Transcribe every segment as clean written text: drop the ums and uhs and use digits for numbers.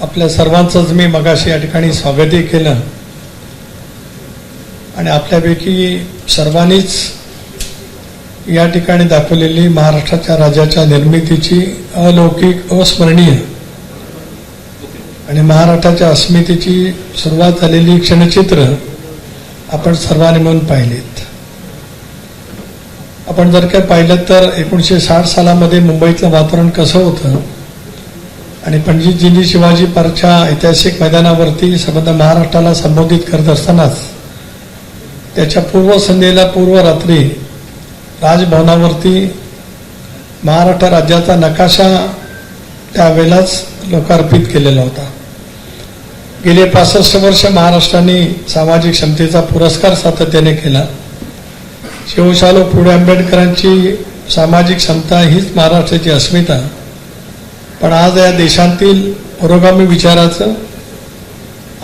आपल्या सर्वांचंच मी मगाशी या ठिकाणी स्वागतही केलं आणि आपल्यापैकी सर्वांनीच या ठिकाणी दाखवलेली महाराष्ट्राच्या राज्याच्या निर्मितीची अलौकिक अस्मरणीय आणि महाराष्ट्राच्या अस्मितेची सुरुवात झालेली क्षणचित्र आपण सर्वांनी मिळून पाहिलीत. आपण जर काय पाहिलं तर 1960 सालामध्ये मुंबईतलं वातावरण कसं होतं आणि पंडितजींनी शिवाजी पार्कच्या ऐतिहासिक मैदानावरती संबंध महाराष्ट्राला संबोधित करत असतानाच त्याच्या पूर्वसंध्येला पूर्व रात्री राजभवनावरती महाराष्ट्र राज्याचा नकाशा त्यावेळेलाच लोकार्पित केलेला होता. गेले 65 वर्ष महाराष्ट्राने सामाजिक क्षमतेचा पुरस्कार सातत्याने केला. शिवशाहू फुले आंबेडकरांची सामाजिक क्षमता हीच महाराष्ट्राची अस्मिता. पण आज या देशातील पुरोगामी विचाराचं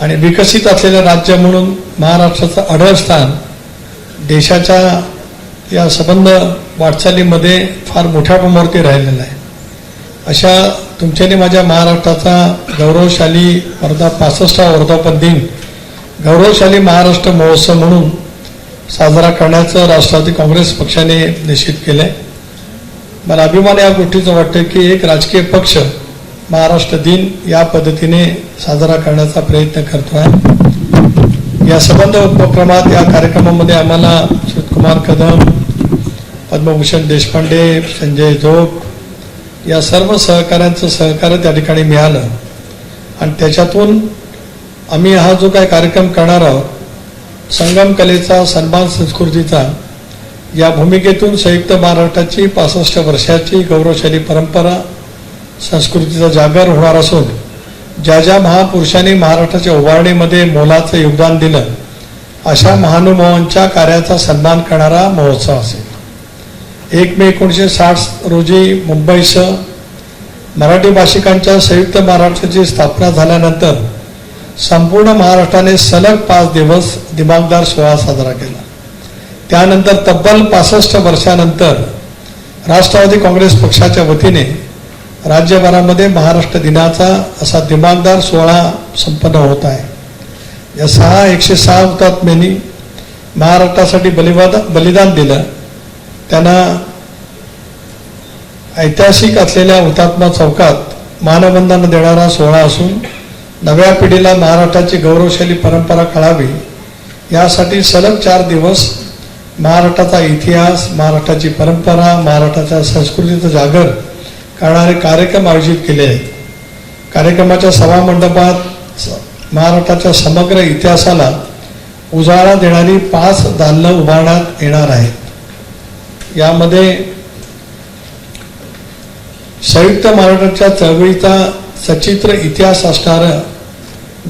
आणि विकसित असलेलं राज्य म्हणून महाराष्ट्राचं अढळ स्थान देशाच्या या संबंध वाटचालीमध्ये फार मोठ्या प्रमाणावरती राहिलेलं आहे. अशा तुमच्याने माझ्या महाराष्ट्राचा गौरवशाली 65वा वर्धापन दिन गौरवशाली महाराष्ट्र महोत्सव म्हणून साजरा करण्याचं राष्ट्रवादी काँग्रेस पक्षाने निश्चित केलंय. मला अभिमान या गोष्टीचं वाटतं की एक राजकीय पक्ष महाराष्ट्र दिन या पद्धतीने साजरा करण्याचा प्रयत्न करतो आहे. या संबंध उपक्रमात या कार्यक्रमामध्ये आम्हाला सुकुमार कदम, पद्मभूषण देशपांडे, संजय जोग या सर्व सहकाऱ्यांचं सहकार्य त्या ठिकाणी मिळालं आणि त्याच्यातून आम्ही हा जो काही कार्यक्रम करणार आहोत संगम कलेचा सन्मान संस्कृतीचा या भूमिकेतून संयुक्त महाराष्ट्राची 65 वर्षाची गौरवशाली परंपरा संस्कृतीचा जागर होणार असून ज्या ज्या महापुरुषांनी महाराष्ट्राच्या उभारणीमध्ये मोलाचं योगदान दिलं अशा महानुभावांच्या कार्याचा सन्मान करणारा महोत्सव असेल. 1 मे 1960 रोजी मुंबईसह मराठी भाषिकांच्या संयुक्त महाराष्ट्राची स्थापना झाल्यानंतर संपूर्ण महाराष्ट्राने सलग 5 दिवस दिमागदार सोहळा साजरा केला. त्यानंतर तब्बल 65 वर्षानंतर राष्ट्रवादी काँग्रेस पक्षाच्या वतीने राज्यभरामध्ये महाराष्ट्र दिनाचा असा दिमागदार सोहळा संपन्न होत आहे. या 106 हुतात्म्यांनी महाराष्ट्रासाठी बलिदान दिलं त्यांना ऐतिहासिक असलेल्या हुतात्मा चौकात मानवंदना देणारा सोहळा असून नव्या पिढीला महाराष्ट्राची गौरवशाली परंपरा कळावी यासाठी सलग 4 दिवस महाराष्ट्राचा इतिहास, महाराष्ट्राची परंपरा, महाराष्ट्राच्या संस्कृतीचा जागर करणारे कार्यक्रम आयोजित केले आहेत. कार्यक्रमाच्या सभामंडपात महाराष्ट्राच्या समग्र इतिहासाला उजाळा देणारी 5 दालनं उभारण्यात येणार आहेत. यामध्ये संयुक्त महाराष्ट्राच्या चळवळीचा सचित्र इतिहास असणारं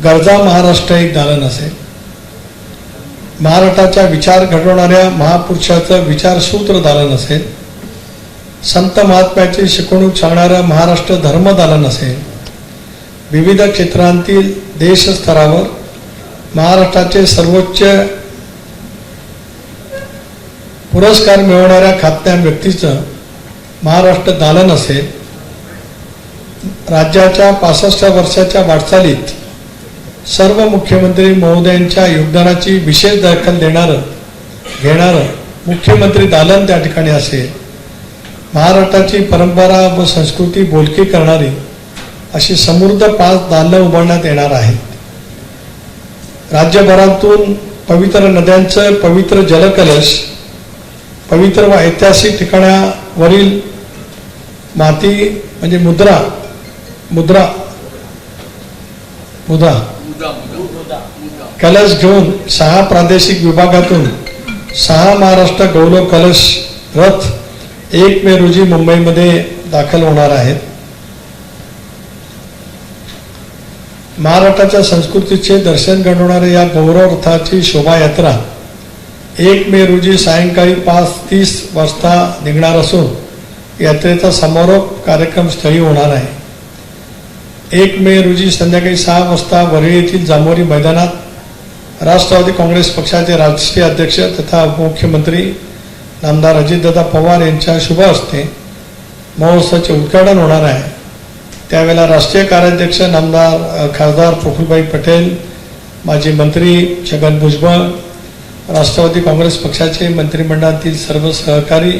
गरजा महाराष्ट्र एक दालन असेल. महाराष्ट्राच्या विचार घडवणाऱ्या महापुरुषाचं विचारसूत्र दालन असेल. संत महात्म्याची शिकवणूक सांगणारं महाराष्ट्र धर्म दालन असेल. विविध क्षेत्रांतील देश स्तरावर महाराष्ट्राचे सर्वोच्च पुरस्कार मिळवणाऱ्या ख्यातनाम व्यक्तीचं महाराष्ट्र दालन असेल. राज्याच्या 65 वर्षाच्या वाटचालीत सर्व मुख्यमंत्री महोदयांच्या योगदानाची विशेष दखल घेणारं मुख्यमंत्री दालन त्या ठिकाणी असेल. महाराष्ट्राची परंपरा व संस्कृती बोलकी करणारी अशी समृद्ध 5 दालनं उभारण्यात येणार आहेत. राज्यभरातून पवित्र नद्यांचं पवित्र जलकलश, पवित्र व ऐतिहासिक ठिकाणावरील माती म्हणजे मुद्रा कलश घेऊन 6 प्रादेशिक विभागातून 6 महाराष्ट्र गौरव कलश रथ 1 मे रोजी मुंबईमध्ये दाखल होणार आहेत. महाराष्ट्राच्या संस्कृतीचे दर्शन घडवणाऱ्या या गौरव रथाची शोभायात्रा 1 मे रोजी सायंकाळी 5:30 वाजता निघणार असून यात्रेचा समारोप कार्यक्रम स्थळी होणार आहे. 1 मे रोजी संध्याकाळी 6 वाजता वरळी येथील जांभोरी मैदानात राष्ट्रवादी काँग्रेस पक्षाचे राष्ट्रीय अध्यक्ष तथा उपमुख्यमंत्री नामदार अजितदादा पवार यांच्या शुभ हस्ते महोत्सवाचे उद्घाटन होणार आहे. त्यावेळेला राष्ट्रीय कार्याध्यक्ष नामदार खासदार प्रफुल्लभाई पटेल, माजी मंत्री छगन भुजबळ, राष्ट्रवादी काँग्रेस पक्षाचे मंत्रिमंडळातील सर्व सहकारी,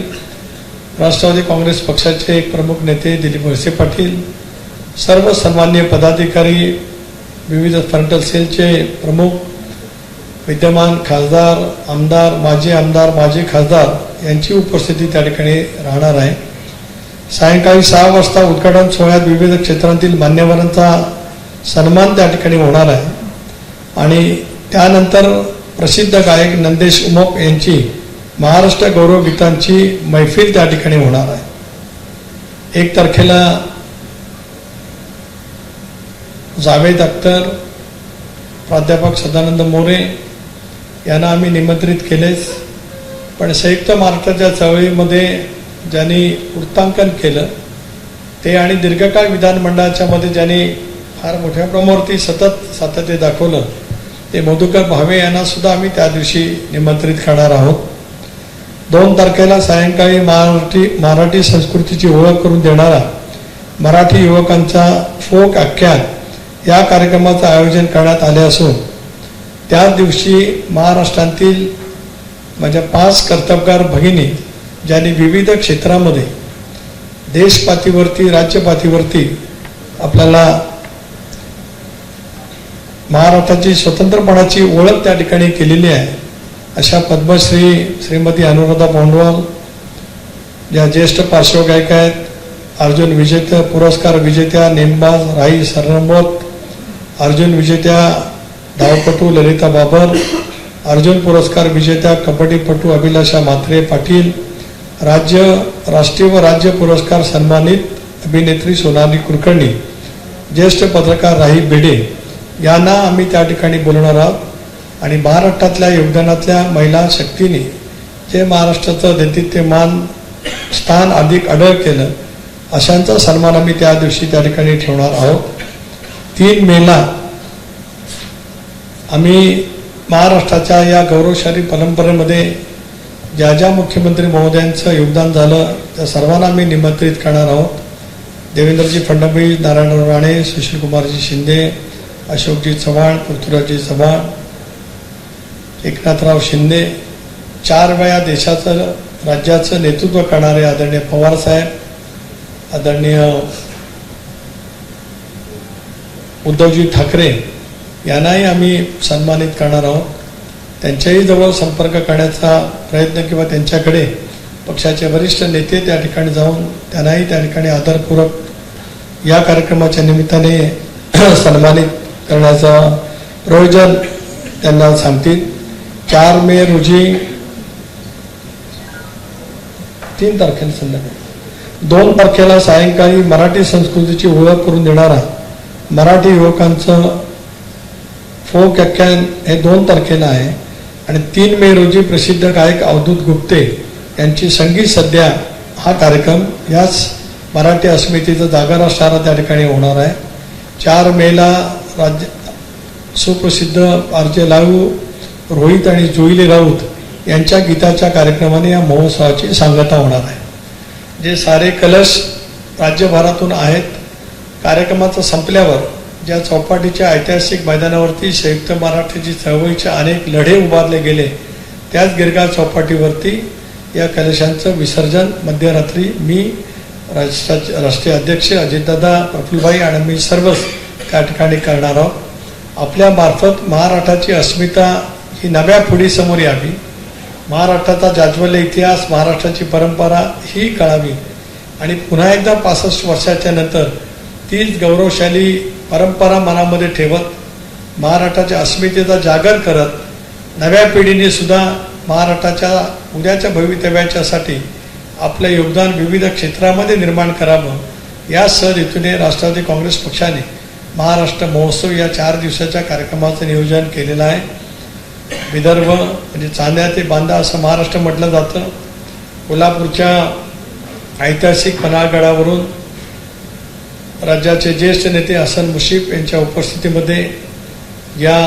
राष्ट्रवादी काँग्रेस पक्षाचे एक प्रमुख नेते दिलीप वळसे पाटील, सर्व सन्माननीय पदाधिकारी, विविध फ्रंटल सेलचे प्रमुख, विद्यमान खासदार, आमदार, माजी खासदार यांची उपस्थिती त्या ठिकाणी राहणार आहे. सायंकाळी 6 वाजता उद्घाटन सोहळ्यात विविध क्षेत्रांतील मान्यवरांचा सन्मान त्या ठिकाणी होणार आहे आणि त्यानंतर प्रसिद्ध गायक नंदेश उमप यांची महाराष्ट्र गौरव गीतांची मैफिल त्या ठिकाणी होणार आहे. 1 तारखेला जावेद अख्तर, प्राध्यापक सदानंद मोरे यांना आम्ही निमंत्रित केलेच, पण संयुक्त महाराष्ट्राच्या चळवळीमध्ये ज्यांनी वृत्तांकन केलं ते आणि दीर्घकाळ विधानमंडळाच्या मध्ये ज्यांनी फार मोठ्या प्रमाणावरती सातत्य दाखवलं ते मधुकर भावे यांना सुद्धा आम्ही त्या दिवशी निमंत्रित करणार आहोत. 2 तारखेला सायंकाळी मराठी संस्कृतीची ओळख करून देणारा मराठी युवकांचा फोक आख्यान या कार्यक्रमाचं आयोजन करण्यात आले असून त्याच दिवशी महाराष्ट्रातील माझ्या 5 कर्तबगार भगिनी ज्यांनी विविध क्षेत्रामध्ये देशपातळीवरती राज्यपातळीवरती आपल्याला महाराष्ट्राची स्वतंत्रपणाची ओळख त्या ठिकाणी केलेली आहे अशा पद्मश्री श्रीमती अनुराधा पौंडवाल, ज्या ज्येष्ठ पार्श्वगायिका आहेत, अर्जुन विजेते पुरस्कार विजेत्या नेमबाज राई सरनोबत, अर्जुन विजेत्या धावपटू ललिता बाबर, अर्जुन पुरस्कार विजेत्या कबड्डीपटू अभिलाषा म्हात्रे पाटील, राष्ट्रीय व राज्य पुरस्कार सन्मानित अभिनेत्री सोनाली कुलकर्णी, ज्येष्ठ पत्रकार राही बेडे यांना आम्ही त्या ठिकाणी बोलणार आहोत आणि महाराष्ट्रातल्या योगदानातल्या महिला शक्तीने जे महाराष्ट्राचं दैदिप्यमान स्थान अधिक अढळ केलं अशांचा सन्मान आम्ही त्या दिवशी त्या ठिकाणी ठेवणार आहोत. 3 मेला आम्ही महाराष्ट्राच्या या गौरवशाली परंपरेमध्ये ज्या ज्या मुख्यमंत्री महोदयांचं योगदान झालं त्या सर्वांना आम्ही निमंत्रित करणार आहोत. देवेंद्रजी फडणवीस, नारायण राणे, सुशीलकुमारजी शिंदे, अशोकजी चव्हाण, पृथ्वीराजजी चव्हाण, एकनाथराव शिंदे, 4 वेळा देशाचं राज्याचं नेतृत्व करणारे आदरणीय पवार साहेब, आदरणीय उद्धवजी ठाकरे यांनाही आम्ही सन्मानित करणार आहोत. त्यांच्याही जवळ संपर्क करण्याचा प्रयत्न किंवा त्यांच्याकडे पक्षाचे वरिष्ठ नेते त्या ठिकाणी जाऊन त्यांनाही त्या ठिकाणी आदरपूर्वक या कार्यक्रमाच्या निमित्ताने सन्मानित करण्याचं प्रयोजन त्यांना सांगतील. 4 मे रोजी 3 तारखेला संध्याकाळी 2 तारखेला सायंकाळी मराठी संस्कृतीची ओळख करून देणारा मराठी युवकांचं फोक आख्यान हे 2 तारखेला आहे आणि 3 मे रोजी प्रसिद्ध गायक अवधूत गुप्ते यांची संगीत सध्या हा कार्यक्रम याच मराठी अस्मितेचं जागरण असणारा त्या ठिकाणी होणार आहे. 4 मेला सुप्रसिद्ध आरजे लालू, रोहित आणि जुईली राऊत यांच्या गीताच्या कार्यक्रमाने या महोत्सवाची सांगता होणार आहे. जे सारे कलश राज्यभरातून आहेत. कार्यक्रमाचं संपल्यावर ज्या चौपाटीच्या ऐतिहासिक मैदानावरती संयुक्त महाराष्ट्राची चळवळीचे अनेक लढे उभारले गेले त्याच गिरगाव चौपाटीवरती या कलशांचं विसर्जन मध्यरात्री मी राष्ट्रीय अध्यक्ष अजितदादा, प्रफुल्लभाई आणि मी सर्वच त्या ठिकाणी करणार आहोत. आपल्या मार्फत महाराष्ट्राची अस्मिता ही नव्या पिढीसमोर यावी, महाराष्ट्राचा जाज्वल्य इतिहास, महाराष्ट्राची परंपरा ही कळावी आणि पुन्हा एकदा 65 वर्षाच्या नंतर तीच गौरवशाली परंपरा मनामध्ये ठेवत महाराष्ट्राच्या अस्मितेचा जागर करत नव्या पिढीने सुद्धा महाराष्ट्राच्या उद्याच्या भवितव्याच्यासाठी आपलं योगदान विविध क्षेत्रामध्ये निर्माण करावं या हेतूने राष्ट्रवादी काँग्रेस पक्षाने महाराष्ट्र महोत्सव या 4 दिवसाच्या कार्यक्रमाचं नियोजन केलेलं आहे. विदर्भ म्हणजे चांद्या ते बांदा असं महाराष्ट्र म्हटलं जातं. कोल्हापूरच्या ऐतिहासिक पन्हाळगडावरून राज्याचे ज्येष्ठ नेते हसन मुश्रीफ यांच्या उपस्थितीमध्ये या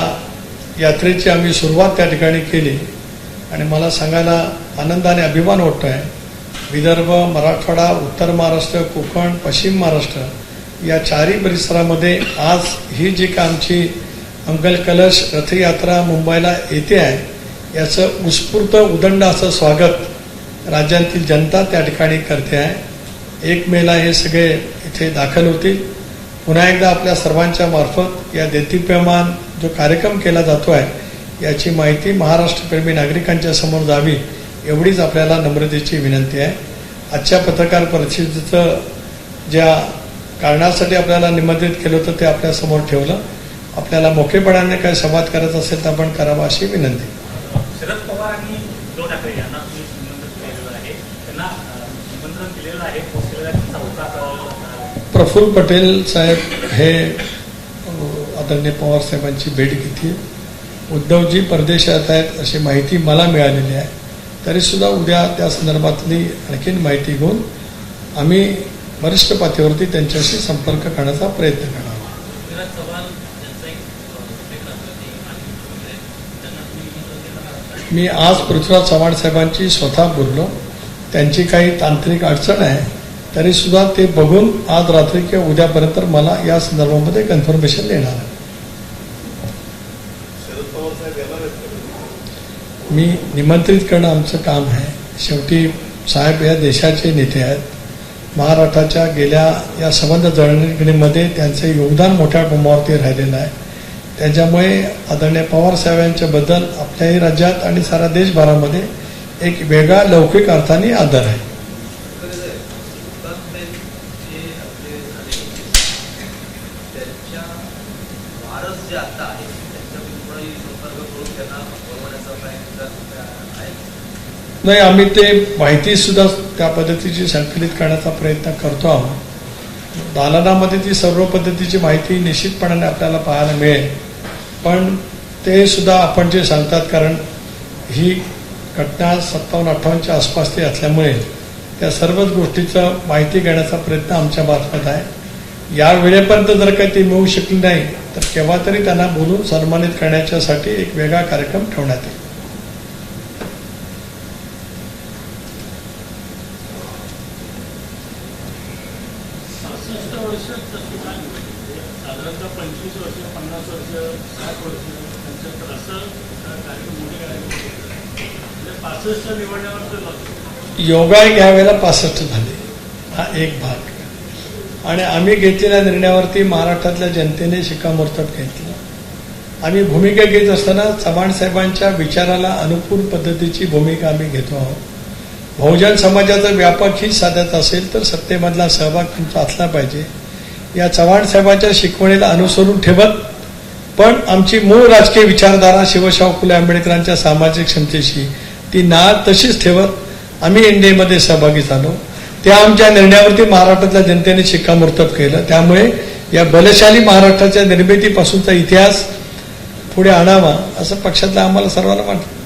यात्रेची आम्ही सुरुवात त्या ठिकाणी केली आणि मला सांगायला आनंदाने अभिमान वाटतो आहे. विदर्भ, मराठवाडा, उत्तर महाराष्ट्र, कोकण, पश्चिम महाराष्ट्र या चारही परिसरामध्ये आज ही जी का आमची मंगल कलश रथयात्रा मुंबईला येते आहे याचं उत्स्फूर्त उदंड असं स्वागत राज्यातील जनता त्या ठिकाणी करते आहे. 1 मेला हे सगळे इथे दाखल होतील. पुन्हा एकदा आपल्या सर्वांच्या मार्फत या देदीप्यमान जो कार्यक्रम केला जातो आहे याची माहिती महाराष्ट्रप्रेमी नागरिकांच्या समोर जावी एवढीच आपल्याला नम्रतेची विनंती आहे. आजच्या पत्रकार परिषदेचं ज्या कारणासाठी आपल्याला निमंत्रित केलं होतं ते आपल्या समोर ठेवलं. आपल्याला मोकळेपणाने काही संवाद करायचा असेल तर आपण करावा अशी विनंती. शरद पवार आणि उद्धव ठाकरे यांना तुम्ही निमंत्रण केलेलं आहे, त्यांना निमंत्रण केलेलं आहे. प्रफुल्ल पटेल साहेब हे आदरणीय पवार साहेबांची भेट घेतली. उद्धवजी परदेशात आहेत अशी माहिती मला मिळालेली आहे. तरी सुद्धा उद्या त्या संदर्भातली आणखीन माहिती घेऊन आम्ही वरिष्ठ पातळीवरती त्यांच्याशी संपर्क करण्याचा प्रयत्न करावा. मी आज पृथ्वीराज चव्हाण साहेबांची स्वतः बोललो. त्यांची काही तांत्रिक अडचण आहे तरी सुद्धा ते बघून आज रात्री किंवा उद्यापर्यंत मला या संदर्भामध्ये कन्फर्मेशन येणार आहे. मी निमंत्रित करणं आमचं काम आहे. शेवटी साहेब या देशाचे नेते आहेत. महाराष्ट्राच्या गेल्या या संबंध जडणघडणीमध्ये त्यांचे योगदान मोठ्या प्रमाणावरती राहिलेलं आहे. त्याच्यामुळे आदरणीय पवार साहेबांच्याबद्दल आपल्याही राज्यात आणि सारा देशभरामध्ये एक वेगळा लौकिक अर्थाने आदर आहे. नाही, आम्ही ते माहिती सुद्धा त्या पद्धतीची संकलित करण्याचा प्रयत्न करतो आहोत. दालनामध्ये ती सर्व पद्धतीची माहिती निश्चितपणाने आपल्याला पाहायला मिळेल. पण ते सुद्धा आपण जे सांगतात, कारण ही घटना 57-58च्या आसपास ती असल्यामुळे त्या सर्वच गोष्टीचं माहिती घेण्याचा प्रयत्न आमच्या मार्फत आहे. या वेळेपर्यंत जर काही ती मिळू शकली नाही तर केव्हा तरी त्यांना बोलून सन्मानित करण्याच्यासाठी एक वेगळा कार्यक्रम ठेवण्यात येईल. साधारणतः 25 वर्ष, 50 वर्ष, 60 वर्ष त्यांच्यात असं कार्यक्रम मोठे करायचे 65 निवडण्यावर योगायोग या वेळेला 65 झाले. हा एक भाग. आणि आम्ही घेतलेल्या निर्णयावरती महाराष्ट्रातल्या जनतेने शिक्कामोर्तब घेतलं. आम्ही भूमिका घेत असताना चव्हाण साहेबांच्या विचाराला अनुकूल पद्धतीची भूमिका आम्ही घेतो आहोत. बहुजन समाजाचा व्यापक हित साधायचा असेल तर सत्तेमधला सहभाग तुमचा असला पाहिजे. या चव्हाण साहेबांच्या शिकवणीला अनुसरून ठेवत पण आमची मूळ राजकीय विचारधारा शिवशाहू फुले आंबेडकरांच्या सामाजिक क्षमतेशी ती नाळ तशीच ठेवत आम्ही एनडीएमध्ये सहभागी झालो. त्या आमच्या निर्णयावरती महाराष्ट्रातल्या जनतेने शिक्कामोर्तब केलं. त्यामुळे या बलशाली महाराष्ट्राच्या निर्मितीपासूनचा इतिहास पुढे आणावा असं पक्षातल्या आम्हाला सर्वांना वाटतं.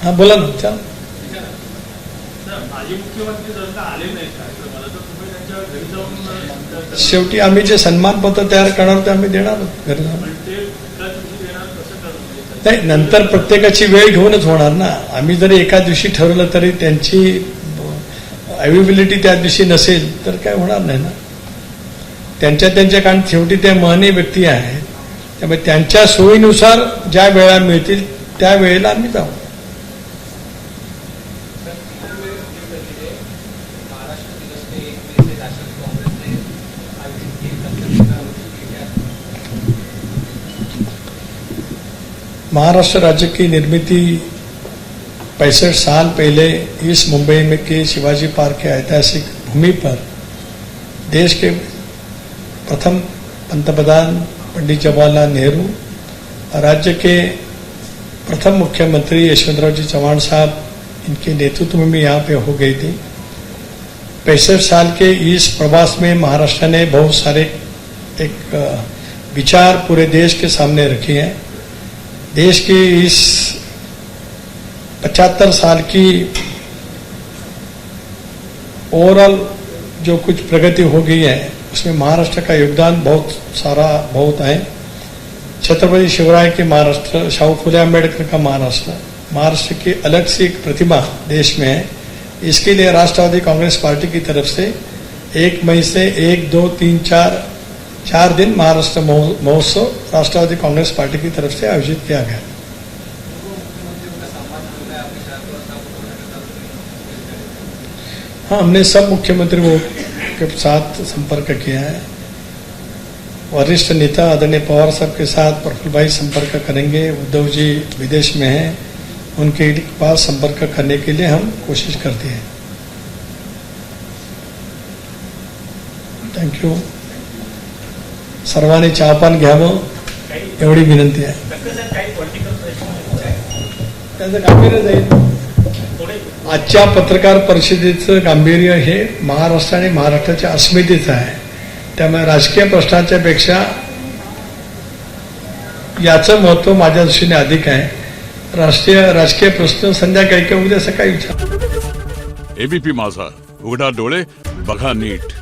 हा बोला ना. माजी मुख्यमंत्री जर का आले नाही कार्यक्रमाला तर तुम्ही त्यांच्या घरी जाऊन शेवटी आम्ही जे सन्मानपत्र तयार करणार ते आम्ही देणार घरी जाऊन. नाही, नंतर प्रत्येकाची वेळ घेऊनच होणार ना. आम्ही जरी एका दिवशी ठरवलं तरी त्यांची अवेलेबिलिटी त्या दिवशी नसेल तर काय होणार नाही ना. त्यांच्या कारण शेवटी त्या महनीय व्यक्ती आहेत. त्यामुळे त्यांच्या सोयीनुसार ज्या वेळा मिळतील त्या वेळेला आम्ही जाऊ. महाराष्ट्र राज्य की निर्मिती 65 साल पहले इस मुंबई में के शिवाजी पार्क के ऐतिहासिक भूमि पर देश के प्रथम पंतप्रधान पंडित जवाहरलाल नेहरू और राज्य के प्रथम मुख्यमंत्री यशवंतराव जी चौहान साहब इनके नेतृत्व में भी यहाँ पे हो गई थी. 65 साल के इस प्रवास में महाराष्ट्र ने बहुत सारे एक विचार पूरे देश के सामने रखे हैं. देश की इस 75 साल की ओवरऑल जो कुछ प्रगति हो गई है उसमें महाराष्ट्र का योगदान बहुत है. छत्रपति शिवराय के महाराष्ट्र, शाहू फुले आंबेडकर का महाराष्ट्र की अलग से एक प्रतिमा देश में है. इसके लिए राष्ट्रवादी कांग्रेस पार्टी की तरफ से 1 मई से 1, 2, 3, 4 दिन महाराष्ट्र महोत्सव राष्ट्रवादी कांग्रेस पार्टी की तरफ से आयोजित किया गया। हाँ, हमने सब मुख्यमंत्रियों के साथ संपर्क किया है। वरिष्ठ नेता आदरणीय पवार साहब के साथ प्रफुल्ल भाई संपर्क करेंगे। उद्धव जी विदेश में हैं, उनके पास संपर्क करने के लिए हम कोशिश करते हैं। थँक्यू। सर्वांनी चहापान घ्यावं एवढी विनंती आहे। त्याचं गांभीर्य जाईल। आजच्या पत्रकार परिषदेचं गांभीर्य हे महाराष्ट्र आणि महाराष्ट्राच्या अस्मितेचं आहे। त्यामुळे राजकीय प्रश्नाच्या पेक्षा याचं महत्व माझ्या दृष्टीने अधिक आहे। राजकीय प्रश्न संध्याकाळी किंवा उद्या सकाळी विचार। एबीपी माझा, उघडा डोळे बघा नीट।